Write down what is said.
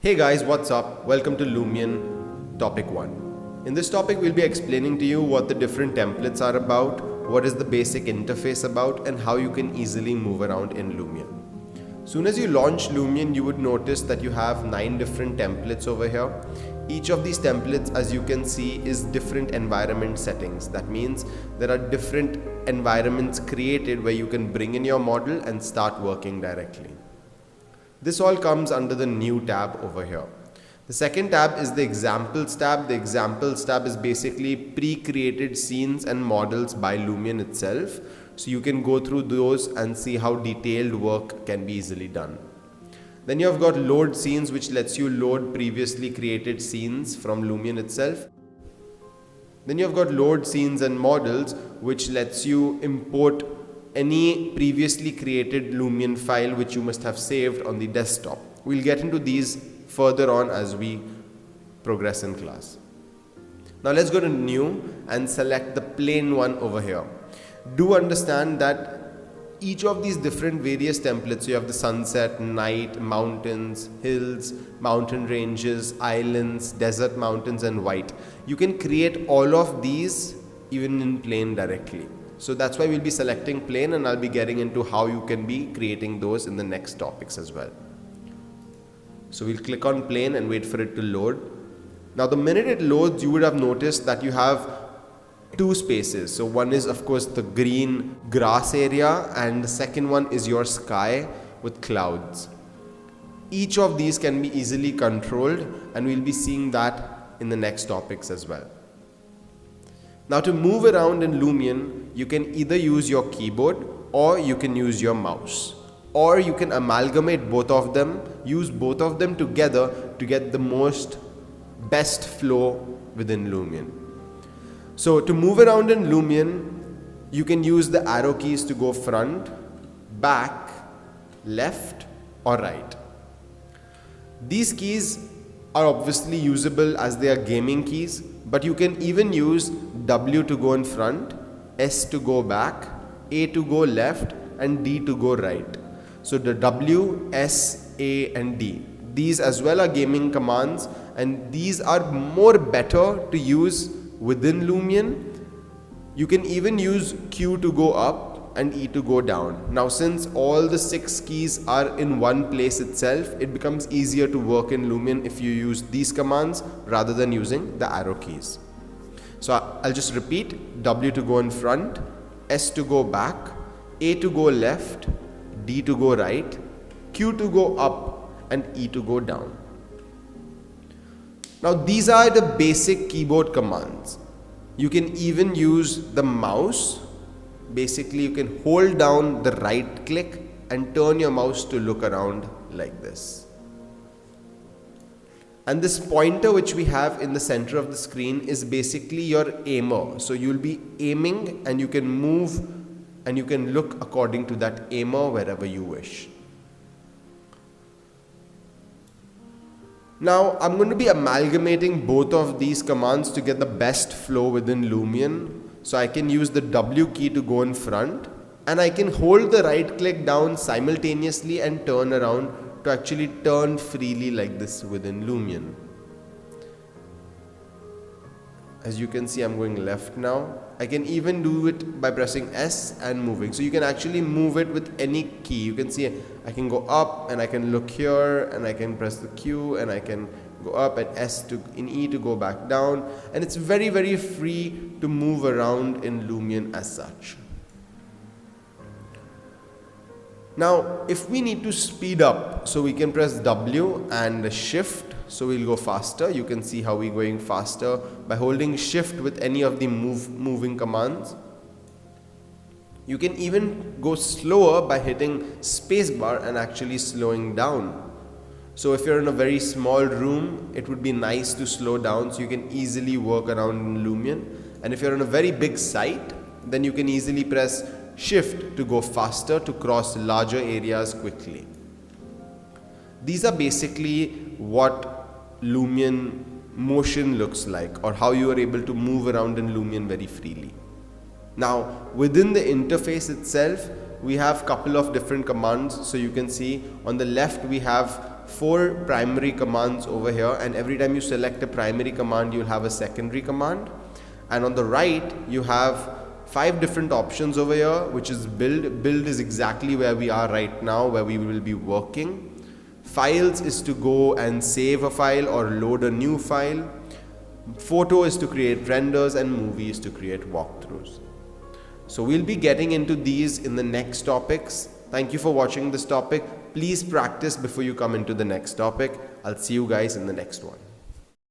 Hey guys, what's up? Welcome to Lumion Topic 1. In this topic, we'll be explaining to you what the different templates are about, what is the basic interface about, and how you can easily move around in Lumion. Soon as you launch Lumion, you would notice that you have 9 different templates over here. Each of these templates, as you can see, is different environment settings. That means there are different environments created where you can bring in your model and start working directly. This all comes under the new tab over here. The second tab is the examples tab. The examples tab is basically pre-created scenes and models by Lumion itself. So you can go through those and see how detailed work can be easily done. Then you have got load scenes, which lets you load previously created scenes from Lumion itself. Then you have got load scenes and models, which lets you import any previously created Lumion file which you must have saved on the desktop. We'll get into these further on as we progress in class. Now let's go to new and select the plain one over here. Do understand that each of these different various templates, you have the sunset, night, mountains, hills, mountain ranges, islands, desert mountains, and white. You can create all of these even in plain directly. So that's why we'll be selecting plain, and I'll be getting into how you can be creating those in the next topics as well. So we'll click on plain and wait for it to load. Now the minute it loads, you would have noticed that you have two spaces. So one is of course the green grass area, and the second one is your sky with clouds. Each of these can be easily controlled, and we'll be seeing that in the next topics as well. Now to move around in Lumion, you can either use your keyboard or you can use your mouse, or you can amalgamate both of them, use both of them together to get the best flow within Lumion. So to move around in Lumion, you can use the arrow keys to go front, back, left, or right. These keys are obviously usable as they are gaming keys, but you can even use W to go in front, S to go back, A to go left, and D to go right. So the W, S, A, and D. These as well are gaming commands, and these are more better to use within Lumion. You can even use Q to go up and E to go down. Now since all the 6 keys are in one place itself, it becomes easier to work in Lumion if you use these commands rather than using the arrow keys. So I'll just repeat: W to go in front, S to go back, A to go left, D to go right, Q to go up, and E to go down. Now these are the basic keyboard commands. You can even use the mouse. Basically, you can hold down the right click and turn your mouse to look around like this. And this pointer which we have in the center of the screen is basically your aimer. So you'll be aiming and you can move and you can look according to that aimer wherever you wish. Now I'm going to be amalgamating both of these commands to get the best flow within Lumion. So I can use the W key to go in front, and I can hold the right click down simultaneously and turn around to actually turn freely like this within Lumion. As you can see, I'm going left now. I can even do it by pressing S and moving. So you can actually move it with any key. You can see I can go up and I can look here, and I can press the Q and I can go up, and S to in E to go back down, and it's very, very free to move around in Lumion as such. Now if we need to speed up, so we can press W and shift, so we'll go faster. You can see how we're going faster by holding shift with any of the moving commands. You can even go slower by hitting spacebar and actually slowing down. So if you're in a very small room, it would be nice to slow down so you can easily work around in Lumion. And if you're on a very big site, then you can easily press shift to go faster to cross larger areas quickly. These are basically what Lumion motion looks like, or how you are able to move around in Lumion very freely. Now within the interface itself, we have a couple of different commands. So you can see on the left we have 4 primary commands over here, and every time you select a primary command you'll have a secondary command. And on the right you have 5 different options over here, which is build. Build is exactly where we are right now, where we will be working. Files is to go and save a file or load a new file. Photo is to create renders, and movie is to create walkthroughs. So we'll be getting into these in the next topics. Thank you for watching this topic. Please practice before you come into the next topic. I'll see you guys in the next one.